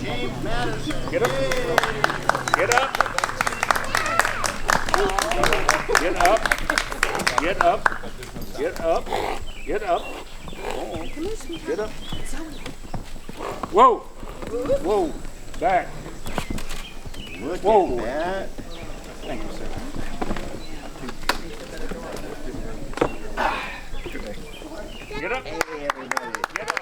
James Madison. Get up. Get up. Get up. Get up. Get up. Get up. Get up. Whoa. Whoa. Back. Look Whoa. at that. Thank you, sir. Get up. Hey, everybody. Get up.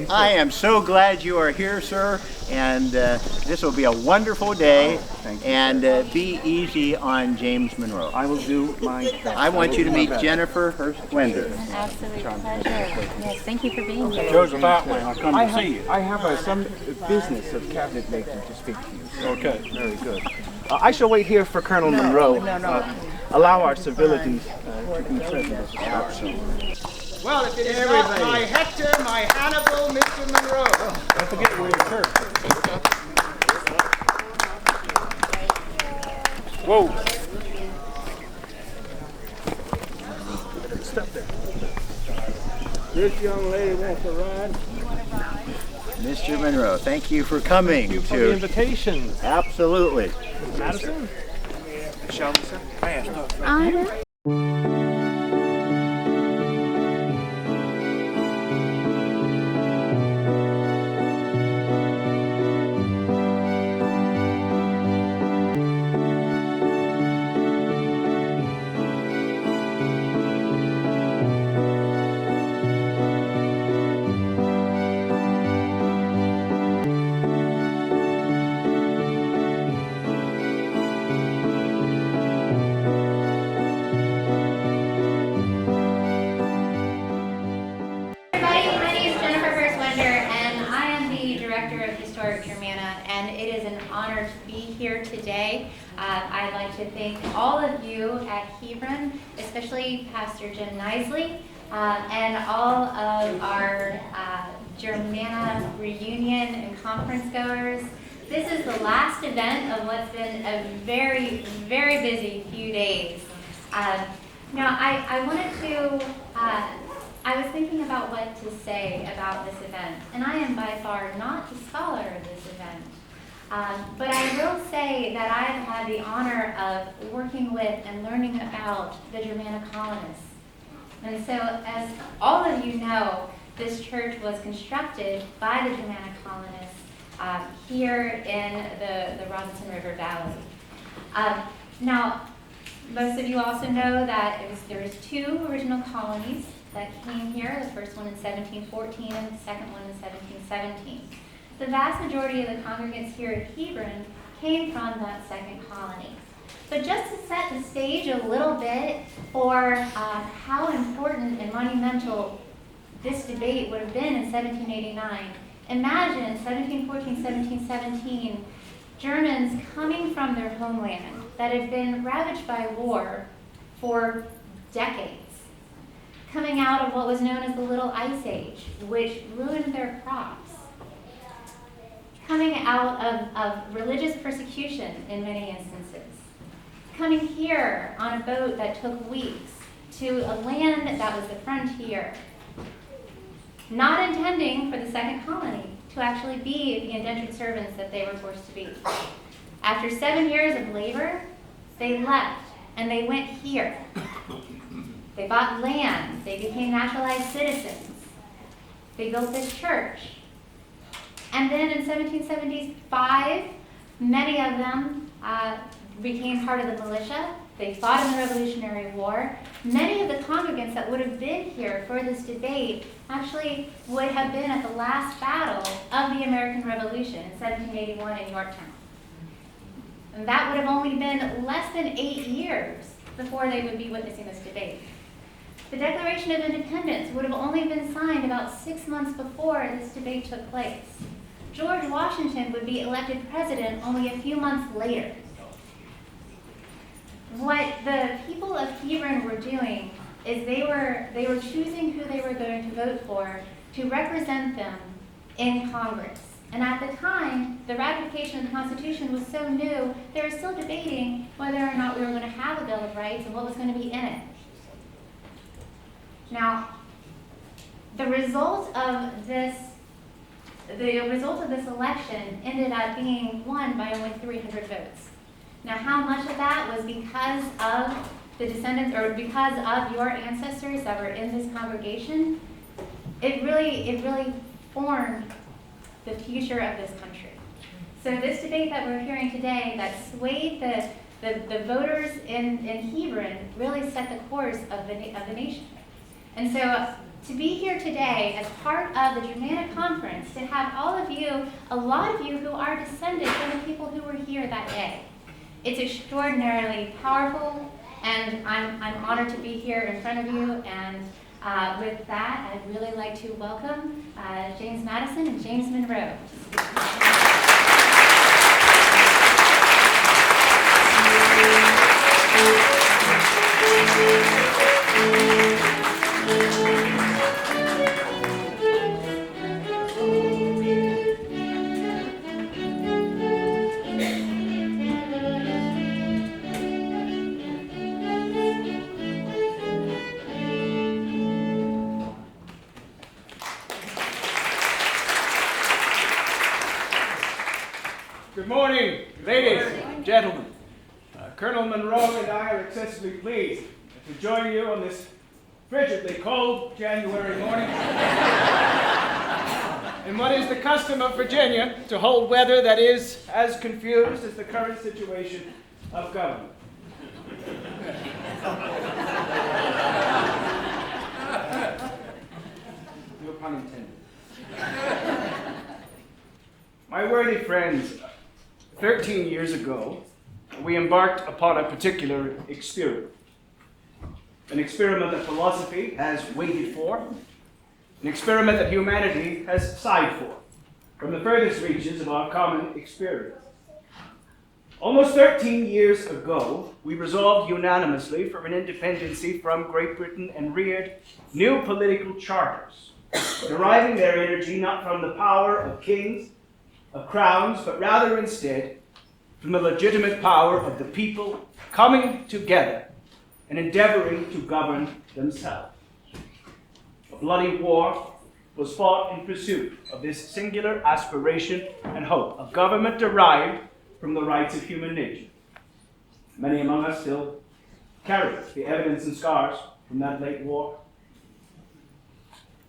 I am so glad you are here, sir, and this will be a wonderful day. And be easy on James Monroe. I will do my best. I want you to meet Jennifer Wender. An absolute pleasure. Yes, thank you for being here. Joseph Outway, I'll come to see you. I have some business of cabinet making to speak to you. So Okay. very good. I shall wait here for Colonel Monroe. Allow our civilities to be present. Absolutely. Well, if it is not my Hector, my Hannibal, Mr. Monroe. Don't forget where your church. Whoa. Step there. This young lady wants to ride. Mr. Monroe, thank you for coming. Thank you for the invitation. Absolutely. Madison? Shall we, sir? Honor. Germana, and it is an honor to be here today. I'd like to thank all of you at Hebron, especially Pastor Jim Nisley, and all of our Germana reunion and conference goers. This is the last event of what's been a very, very busy few days. Now, I wanted to I was thinking about what to say about this event, and I am by far not the scholar of this event. But I will say that I've had the honor of working with and learning about the Germana colonists. And so, as all of you know, this church was constructed by the Germana colonists here in the Robinson River Valley. Now, most of you also know that there was two original colonies that came here, the first one in 1714 and the second one in 1717. The vast majority of the congregants here at Hebron came from that second colony. But just to set the stage a little bit for how important and monumental this debate would have been in 1789, imagine 1714, 1717, Germans coming from their homeland that had been ravaged by war for decades, coming out of what was known as the Little Ice Age, which ruined their crops, coming out of religious persecution in many instances, coming here on a boat that took weeks to a land that was the frontier, not intending for the second colony to actually be the indentured servants that they were forced to be. After 7 years of labor, they left and they went here. They bought land, they became naturalized citizens, they built this church. And then in 1775, many of them became part of the militia. They fought in the Revolutionary War. Many of the congregants that would have been here for this debate actually would have been at the last battle of the American Revolution in 1781 in Yorktown. And that would have only been less than 8 years before they would be witnessing this debate. The Declaration of Independence would have only been signed about 6 months before this debate took place. George Washington would be elected president only a few months later. What the people of Hebron were doing is they were choosing who they were going to vote for to represent them in Congress. And at the time, the ratification of the Constitution was so new, they were still debating whether or not we were going to have a Bill of Rights and what was going to be in it. Now, the result of this election ended up being won by only 300 votes. Now, how much of that was because of the descendants, or because of your ancestors that were in this congregation? It really formed the future of this country. So this debate that we're hearing today that swayed the voters in Hebron really set the course of the nation. And so to be here today as part of the Germana conference, to have all of you, a lot of you who are descended from the people who were here that day, it's extraordinarily powerful, and I'm honored to be here in front of you. And with that, I'd really like to welcome James Madison and James Monroe. Good morning, ladies and gentlemen. Colonel Monroe and I are excessively pleased to join you on this frigidly cold January morning in what is the custom of Virginia to hold weather that is as confused as the current situation of government. No pun intended. My worthy friends, 13 years ago, we embarked upon a particular experiment. An experiment that philosophy has waited for, an experiment that humanity has sighed for, from the furthest reaches of our common experience. Almost 13 years ago, we resolved unanimously for an independency from Great Britain and reared new political charters, deriving their energy not from the power of kings, of crowns, but rather instead from the legitimate power of the people coming together and endeavoring to govern themselves. A bloody war was fought in pursuit of this singular aspiration and hope, a government derived from the rights of human nature. Many among us still carry the evidence and scars from that late war.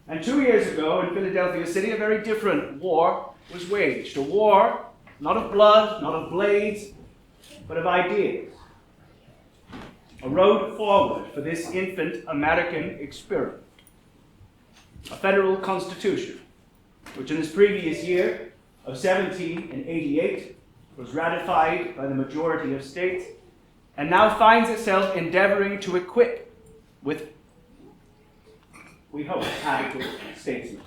And 2 years ago in Philadelphia City, a very different war was waged. A war not of blood, not of blades, but of ideas. A road forward for this infant American experiment. A federal constitution, which in this previous year of 1788 was ratified by the majority of states, and now finds itself endeavoring to equip with, we hope, adequate statesmen.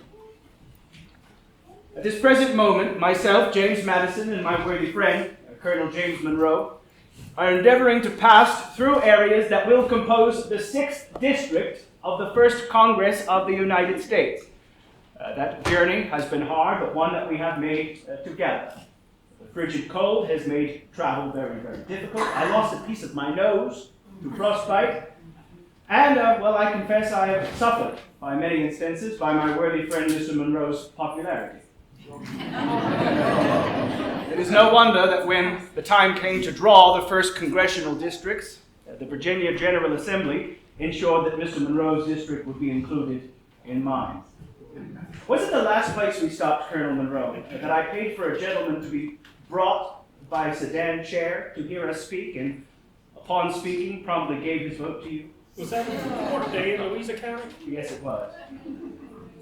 At this present moment, myself, James Madison, and my worthy friend, Colonel James Monroe, are endeavoring to pass through areas that will compose the 6th District of the 1st Congress of the United States. That journey has been hard, but one that we have made together. The frigid cold has made travel very, very difficult. I lost a piece of my nose to frostbite, and, I confess I have suffered, by many instances, by my worthy friend Mr. Monroe's popularity. It is no wonder that when the time came to draw the 1st congressional districts, the Virginia General Assembly ensured that Mr. Monroe's district would be included in mine. Was it the last place we stopped, Colonel Monroe, that I paid for a gentleman to be brought by a sedan chair to hear us speak, and upon speaking, promptly gave his vote to you? Was that a court day in Louisa County? Yes, it was.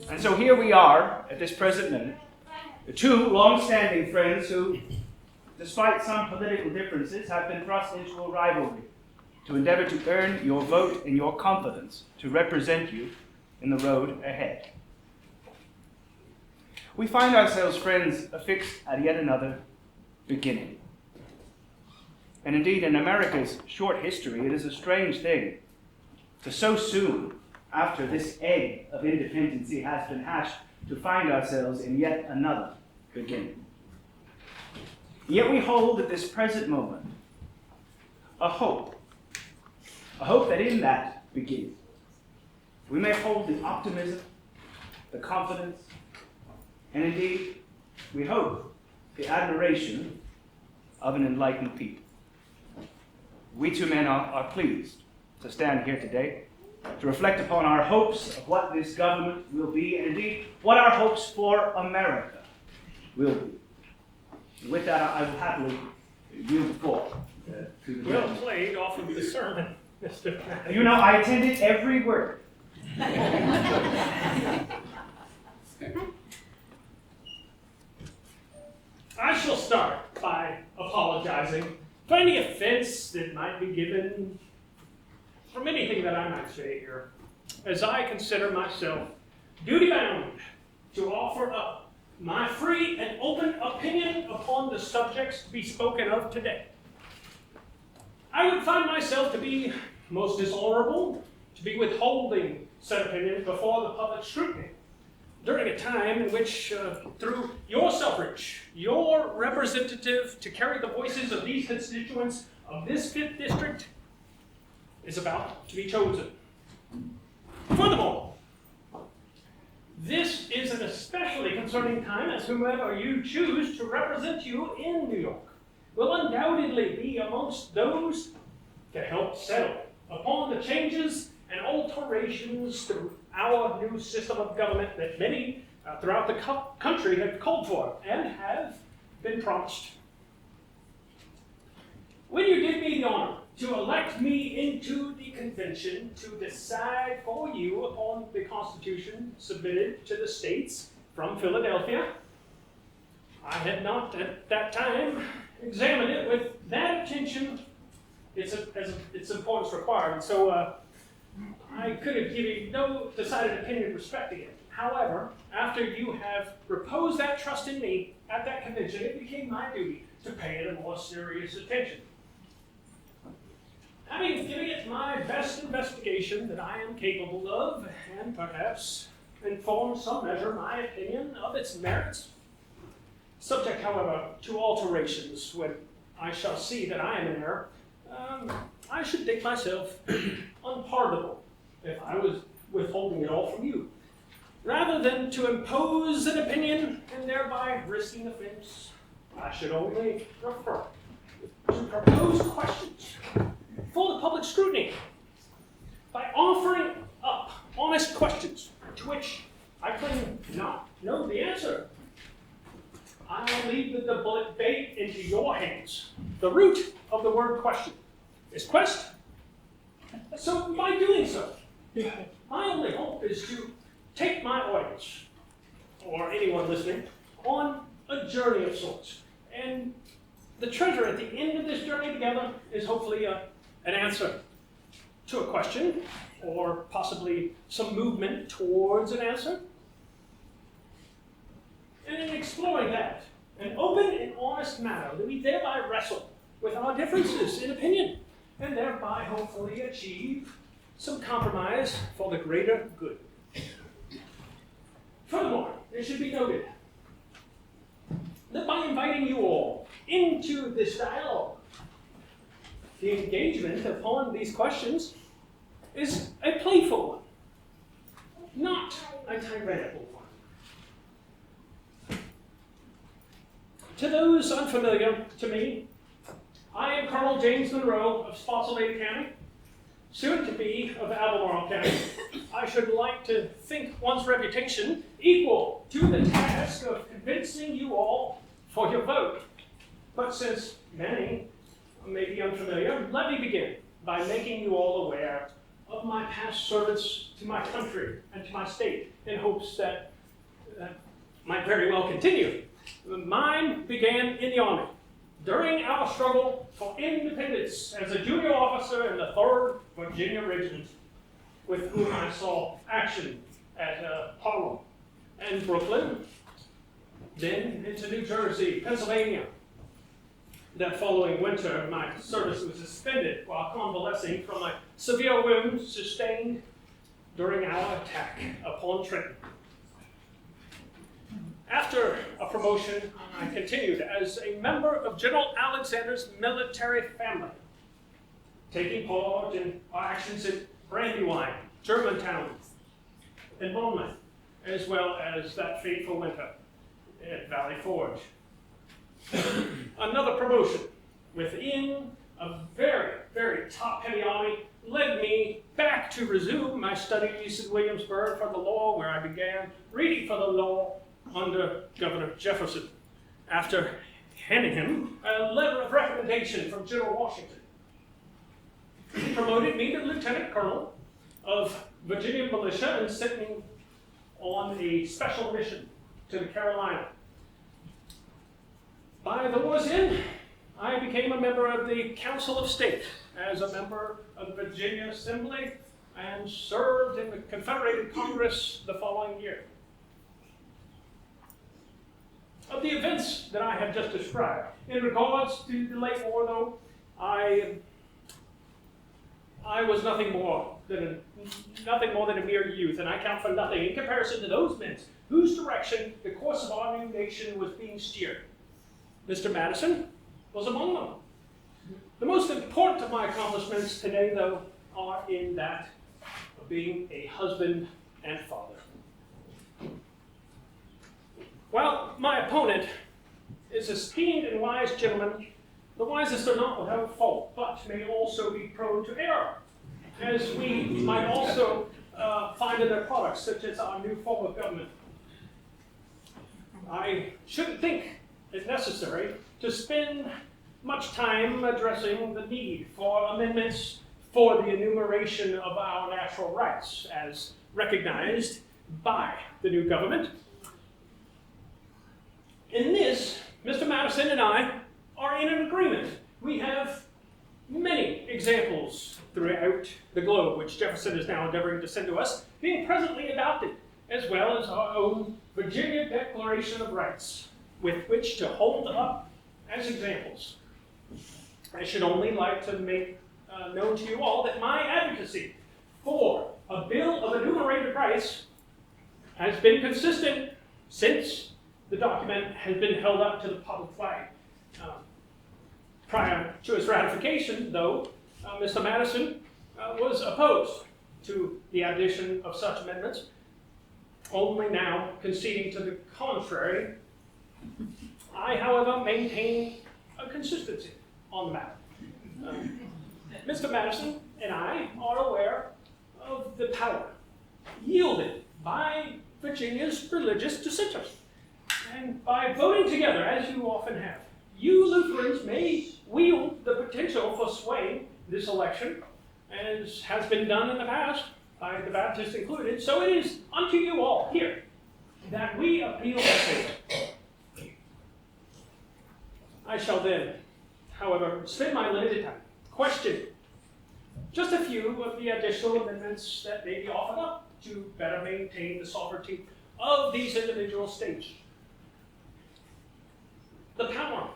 And so here we are, at this present minute, the two long-standing friends who, despite some political differences, have been thrust into a rivalry to endeavor to earn your vote and your confidence to represent you in the road ahead. We find ourselves, friends, affixed at yet another beginning. And indeed, in America's short history, it is a strange thing to so soon after this egg of independency has been hatched to find ourselves in yet another beginning. Yet we hold at this present moment a hope that in that beginning we may hold the optimism the confidence, and indeed, we hope, the admiration of an enlightened people. We two men are pleased to stand here today to reflect upon our hopes of what this government will be, and indeed, what our hopes for America will be. And with that, I will happily yield the floor to the Well gentleman. played off of the sermon, Mr. You know, I attended every word. I shall start by apologizing for any offense that might be given from anything that I might say here, as I consider myself duty-bound to offer up my free and open opinion upon the subjects to be spoken of today. I would find myself to be most dishonorable to be withholding said opinions before the public scrutiny during a time in which, through your suffrage, your representative to carry the voices of these constituents of this 5th district is about to be chosen. Furthermore, this is an especially concerning time, as whomever you choose to represent you in New York will undoubtedly be amongst those to help settle upon the changes and alterations to our new system of government that many throughout the country have called for and have been promised. When you did me the honor to elect me into the convention to decide for you upon the Constitution submitted to the states from Philadelphia, I had not at that time examined it with that attention as its importance required. And so I could have given you no decided opinion respecting it. However, after you have reposed that trust in me at that convention, it became my duty to pay it a more serious attention. Having given it my best investigation that I am capable of, and perhaps informed some measure my opinion of its merits, subject, however, to alterations when I shall see that I am in error, I should think myself unpardonable if I was withholding it all from you, rather than to impose an opinion and thereby risking offense. I should only refer to proposed questions for the public scrutiny by offering up honest questions to which I claim not know the answer. I'll leave the debate into your hands. The root of the word question is quest. So by doing so, my only hope is to take my audience, or anyone listening, on a journey of sorts. And the treasure at the end of this journey together is hopefully an answer to a question, or possibly some movement towards an answer. And in exploring that, an open and honest manner, that we thereby wrestle with our differences in opinion, and thereby hopefully achieve some compromise for the greater good. Furthermore, it should be noted that by inviting you all into this dialogue, the engagement upon these questions is a playful one, not a tyrannical one. To those unfamiliar to me, I am Colonel James Monroe of Spotsylvania County, soon to be of Albemarle County. I should like to think one's reputation equal to the task of convincing you all for your vote. But since many may be unfamiliar, let me begin by making you all aware of my past service to my country and to my state, in hopes that might very well continue. Mine began in the Army during our struggle for independence as a junior officer in the 3rd Virginia Regiment, with whom I saw action at Harlem and Brooklyn, then into New Jersey, Pennsylvania. That following winter, my service was suspended while convalescing from a severe wound sustained during our attack upon Trenton. After a promotion, I continued as a member of General Alexander's military family, taking part in actions in Brandywine, Germantown, and Monmouth, as well as that fateful winter at Valley Forge. Another promotion within a very, very top-heavy army led me back to resume my studies in Williamsburg for the law, where I began reading for the law under Governor Jefferson, after handing him a letter of recommendation from General Washington. He promoted me to lieutenant colonel of Virginia militia and sent me on a special mission to the Carolina. By the war's end, I became a member of the Council of State as a member of the Virginia Assembly and served in the Confederated Congress the following year. Of the events that I have just described, in regards to the late war, though, I was nothing more than a mere youth, and I count for nothing in comparison to those men whose direction the course of our new nation was being steered. Mr. Madison was among them. The most important of my accomplishments today, though, are in that of being a husband and father. While my opponent is a esteemed and wise gentleman, the wisest are not without fault, but may also be prone to error, as we might also find in their products, such as our new form of government. I shouldn't think it necessary to spend much time addressing the need for amendments for the enumeration of our natural rights as recognized by the new government. In this, Mr. Madison and I are in an agreement. We have many examples throughout the globe, which Jefferson is now endeavoring to send to us, being presently adopted, as well as our own Virginia Declaration of Rights, with which to hold up as examples. I should only like to make known to you all that my advocacy for a bill of enumerated rights has been consistent since the document has been held up to the public flag. Prior to its ratification, though, Mr. Madison was opposed to the addition of such amendments, only now conceding to the contrary. I, however, maintain a consistency on the matter. Mr. Madison and I are aware of the power yielded by Virginia's religious dissenters. And by voting together, as you often have, you Lutherans may wield the potential for swaying this election, as has been done in the past, by the Baptists included. So it is unto you all here that we appeal to faith. I shall then, however, spend my limited time questioning just a few of the additional amendments that may be offered up to better maintain the sovereignty of these individual states. The power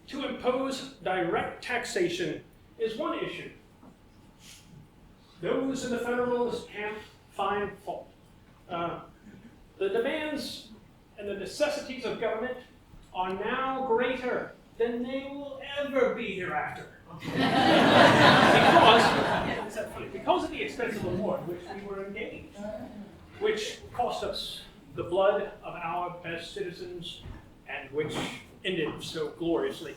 to impose direct taxation is one issue. Those in the Federalist camp find fault. The demands and the necessities of government are now greater than they will ever be hereafter. because of the expensive war in which we were engaged, which cost us the blood of our best citizens and which ended so gloriously.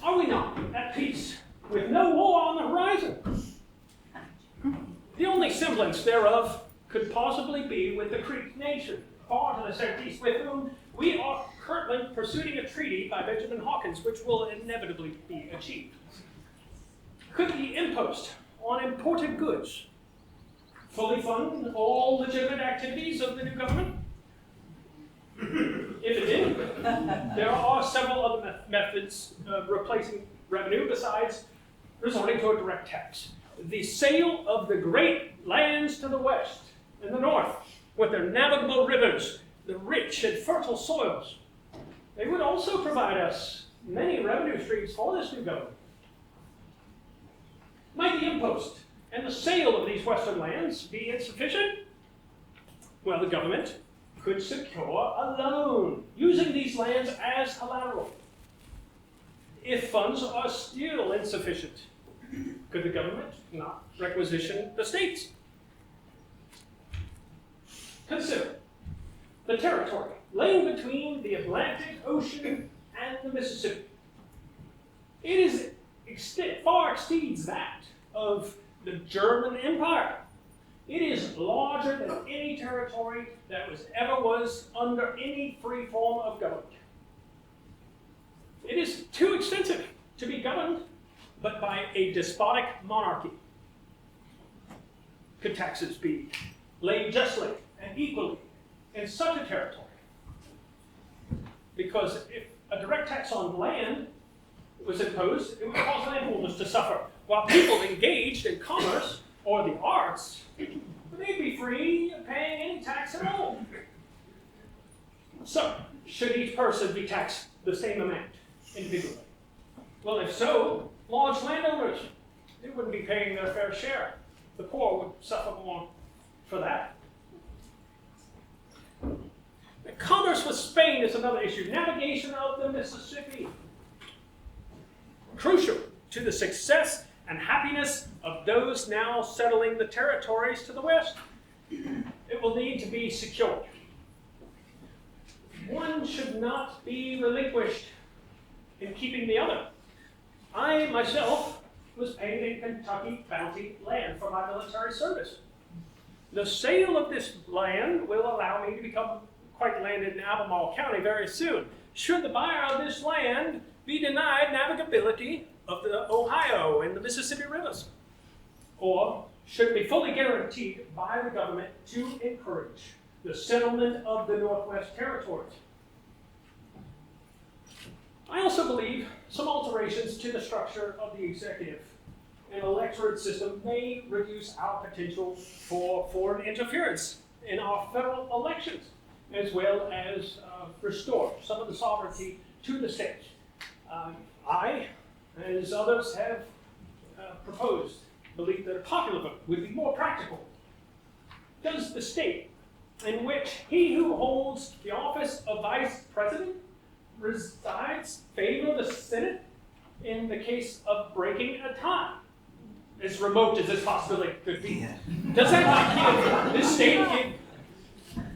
Are we not at peace with no war on the horizon? The only semblance thereof could possibly be with the Creek nation, far to the southeast, with whom we are currently pursuing a treaty by Benjamin Hawkins, which will inevitably be achieved. Could the impost on imported goods fully fund all legitimate activities of the new government? If it did, there are several other methods of replacing revenue besides resorting to a direct tax. The sale of the great lands to the west and the north, with their navigable rivers, the rich and fertile soils, they would also provide us many revenue streams for this new government. Might the impost and the sale of these western lands be insufficient? Well, the government could secure a loan using these lands as collateral. If funds are still insufficient, could the government not requisition the states? Consider the territory laying between the Atlantic Ocean and the Mississippi. It far exceeds that of the German Empire. It is larger than any territory that ever was under any free form of government. It is too extensive to be governed but by a despotic monarchy. Could taxes be laid justly and equally in such a territory? Because if a direct tax on land was imposed, it would cause landholders to suffer, while people engaged in commerce or the arts, they'd be free of paying any tax at all. So, should each person be taxed the same amount individually? Well, if so, large landowners, they wouldn't be paying their fair share. The poor would suffer more for that. Commerce with Spain is another issue. Navigation of the Mississippi. Crucial to the success and happiness of those now settling the territories to the west. It will need to be secured. One should not be relinquished in keeping the other. I myself was paid in Kentucky bounty land for my military service. The sale of this land will allow me to become quite landed in Albemarle County very soon. Should the buyer of this land be denied navigability of the Ohio and the Mississippi rivers? Or should it be fully guaranteed by the government to encourage the settlement of the Northwest Territories? I also believe some alterations to the structure of the executive and electorate system may reduce our potential for foreign interference in our federal elections, as well as restore some of the sovereignty to the states. I, as others have proposed, believe that a popular vote would be more practical. Does the state in which he who holds the office of vice president resides favor the Senate in the case of breaking a tie? As remote as this possibility could be. Does that not give this state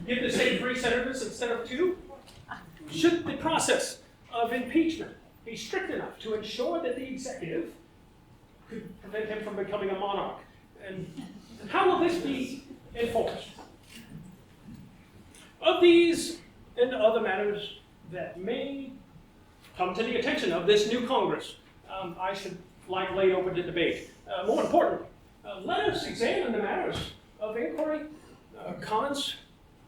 give the state 3 senators instead of 2? Should the process of impeachment be strict enough to ensure that the executive could prevent him from becoming a monarch? And how will this be enforced? Of these and other matters that may come to the attention of this new Congress, I should like laid open to debate. More important, let us examine the matters of inquiry, comments,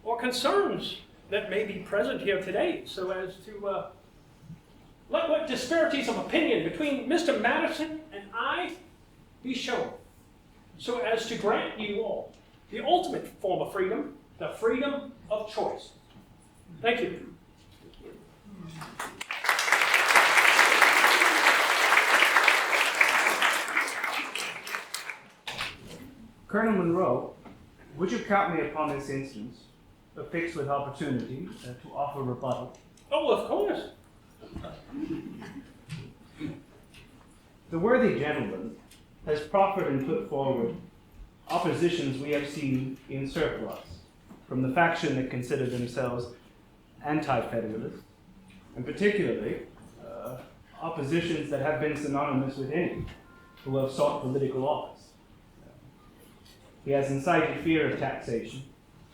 or concerns that may be present here today, so as to let what disparities of opinion between Mr. Madison and I be shown, so as to grant you all the ultimate form of freedom, the freedom of choice. Thank you. Colonel Monroe, would you count me upon this instance, affixed with opportunity, to offer rebuttal? Oh, of course. The worthy gentleman has proffered and put forward oppositions we have seen in surplus from the faction that consider themselves anti-federalist, and particularly oppositions that have been synonymous with any who have sought political office. He has incited fear of taxation,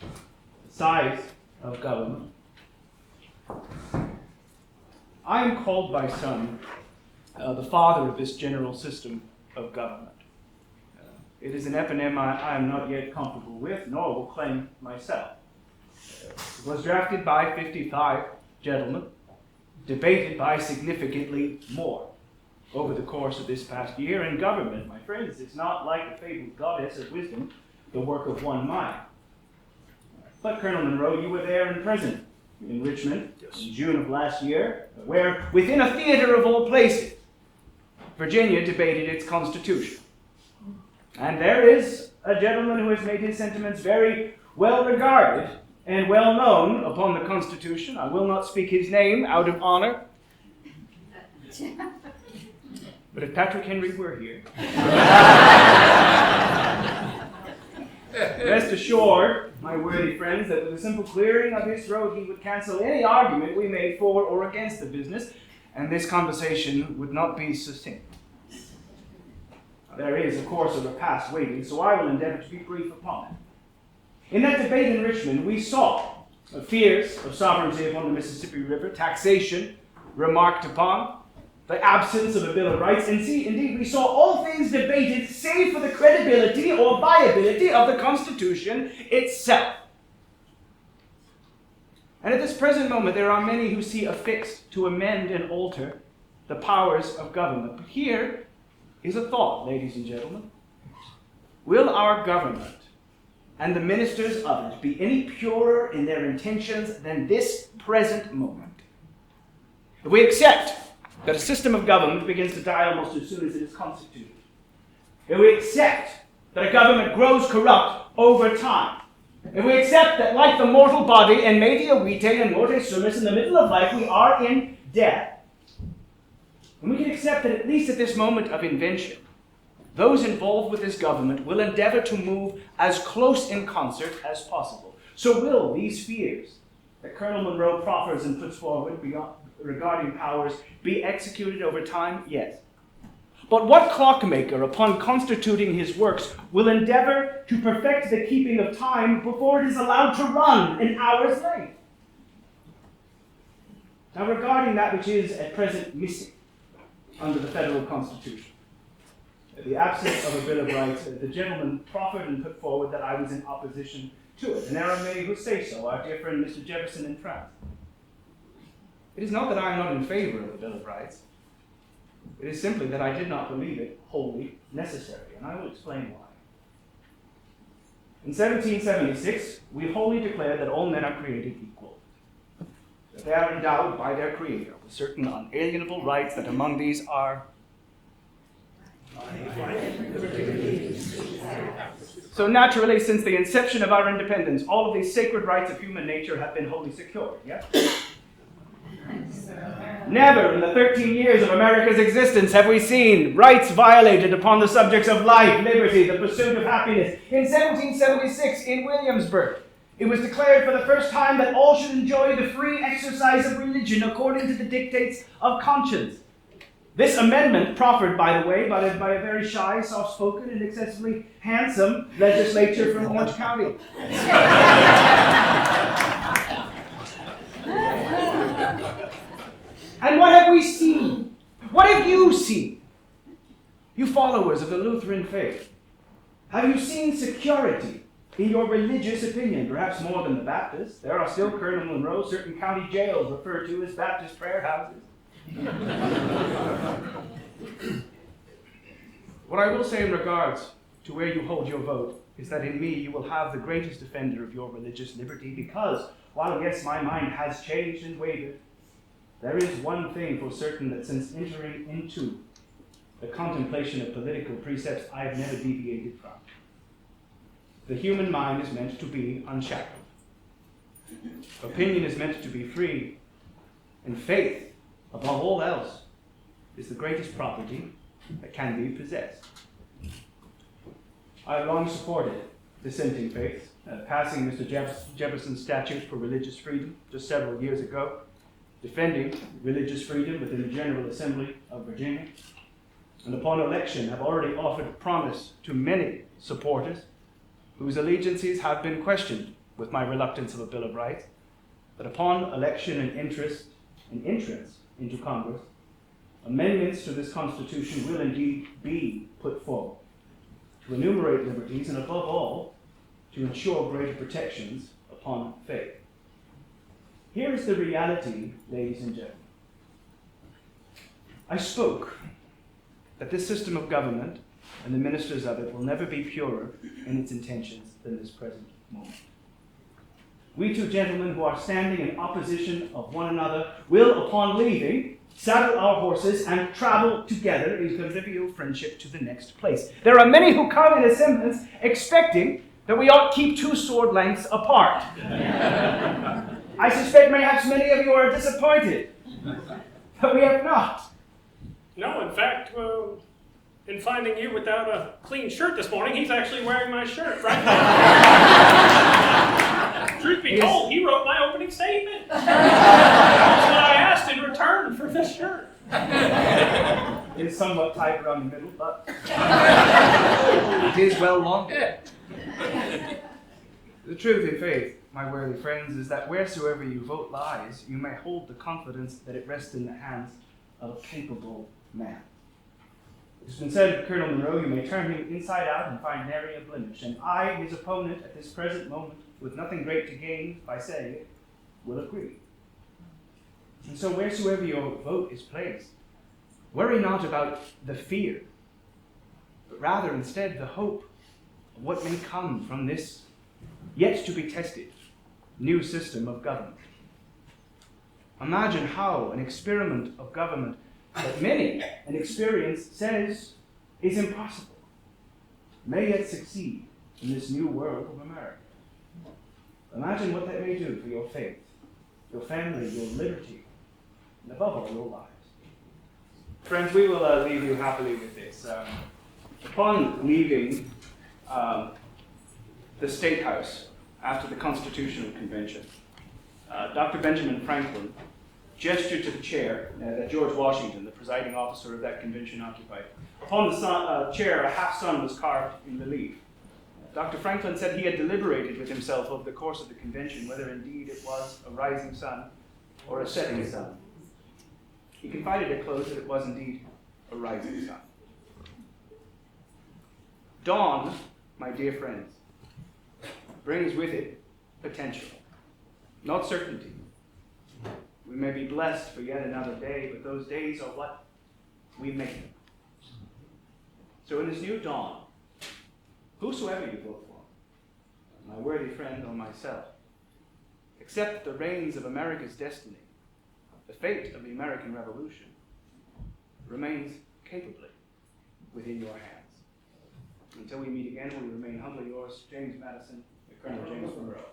the size of government. I am called by some the father of this general system of government. It is an eponym I am not yet comfortable with, nor will claim myself. It was drafted by 55 gentlemen, debated by significantly more over the course of this past year, and government, my friends, is not like the fabled goddess of wisdom, the work of one mind. But Colonel Monroe, you were there and present in Richmond in June of last year, where, within a theater of all places, Virginia debated its constitution. And there is a gentleman who has made his sentiments very well regarded and well known upon the Constitution. I will not speak his name out of honor. But if Patrick Henry were here, rest assured, my worthy friends, that with a simple clearing of his throat, he would cancel any argument we made for or against the business, and this conversation would not be sustained. There is, of course, a repast waiting, so I will endeavor to be brief upon it. In that debate in Richmond, we saw fears of sovereignty upon the Mississippi River, taxation remarked upon, the absence of a Bill of Rights, and indeed we saw all things debated save for the credibility or viability of the Constitution itself. And at this present moment, there are many who see a fix to amend and alter the powers of government. But here is a thought, ladies and gentlemen. Will our government and the ministers of it be any purer in their intentions than this present moment? If we accept that a system of government begins to die almost as soon as it is constituted, if we accept that a government grows corrupt over time, if we accept that like the mortal body, en media vitae and morte sumus, in the middle of life we are in death, and we can accept that at least at this moment of invention, those involved with this government will endeavor to move as close in concert as possible. So will these fears that Colonel Monroe proffers and puts forward regarding powers be executed over time? Yes. But what clockmaker, upon constituting his works, will endeavor to perfect the keeping of time before it is allowed to run an hour's length? Now, regarding that which is at present missing under the federal Constitution, the absence of a Bill of Rights, the gentleman proffered and put forward that I was in opposition to it. And there are many who say so, our dear friend Mr. Jefferson in France. It is not that I am not in favor of a Bill of Rights. It is simply that I did not believe it wholly necessary, and I will explain why. In 1776, we wholly declared that all men are created equal, that they are endowed by their Creator with certain unalienable rights, that among these are so naturally, since the inception of our independence, all of these sacred rights of human nature have been wholly secured, yes? Never in the 13 years of America's existence have we seen rights violated upon the subjects of life, liberty, the pursuit of happiness. In 1776, in Williamsburg, it was declared for the first time that all should enjoy the free exercise of religion according to the dictates of conscience. This amendment, proffered, by the way, by a very shy, soft-spoken, and excessively handsome legislature from Orange County. And what have we seen? What have you seen? You followers of the Lutheran faith, have you seen security in your religious opinion? Perhaps more than the Baptists. There are still, Colonel Monroe, certain county jails referred to as Baptist prayer houses. What I will say in regards to where you hold your vote is that in me you will have the greatest defender of your religious liberty, because while yes, my mind has changed and wavered, there is one thing for certain, that since entering into the contemplation of political precepts, I have never deviated from. The human mind is meant to be unshackled. Opinion is meant to be free, and faith, above all else, is the greatest property that can be possessed. I have long supported dissenting faiths, passing Mr. Jefferson's statutes for religious freedom just several years ago, defending religious freedom within the General Assembly of Virginia, and upon election have already offered promise to many supporters whose allegiances have been questioned with my reluctance of a Bill of Rights, that upon election and entrance into Congress, amendments to this Constitution will indeed be put forward to enumerate liberties and, above all, to ensure greater protections upon faith. Here is the reality, ladies and gentlemen. I spoke that this system of government and the ministers of it will never be purer in its intentions than this present moment. We two gentlemen who are standing in opposition of one another will, upon leaving, saddle our horses and travel together in convivial friendship to the next place. There are many who come in a semblance expecting that we ought keep 2 sword lengths apart. I suspect perhaps many of you are disappointed, but we have not. No, in fact, in finding you without a clean shirt this morning. He's actually wearing my shirt right now. Truth be told, he wrote my opening statement. That's what I asked in return for this shirt. It is somewhat tight around the middle, but it is well longer. The truth in faith, my worthy friends, is that wheresoever your vote lies, you may hold the confidence that it rests in the hands of a capable man. It's been said of Colonel Monroe, you may turn him inside out and find nary a blemish, and I, his opponent at this present moment, with nothing great to gain by saying it, will agree. And so wheresoever your vote is placed, worry not about the fear, but rather instead the hope of what may come from this yet to be tested new system of government. Imagine how an experiment of government that many, an experience says is impossible, may yet succeed in this new world of America. Imagine what that may do for your faith, your family, your liberty, and above all, your lives. Friends, we will leave you happily with this. Upon leaving the State House after the Constitutional Convention, Dr. Benjamin Franklin gestured to the chair that George Washington, the presiding officer of that convention, occupied. Upon the chair, a half sun was carved in relief. Dr. Franklin said he had deliberated with himself over the course of the convention whether indeed it was a rising sun or a setting sun. He confided at close that it was indeed a rising sun. Dawn, my dear friends, brings with it potential, not certainty. We may be blessed for yet another day, but those days are what we make them. So in this new dawn, whosoever you vote for, my worthy friend or myself, accept the reins of America's destiny, the fate of the American Revolution, remains capably within your hands. Until we meet again, we remain humbly yours, James Madison, and Colonel James Monroe.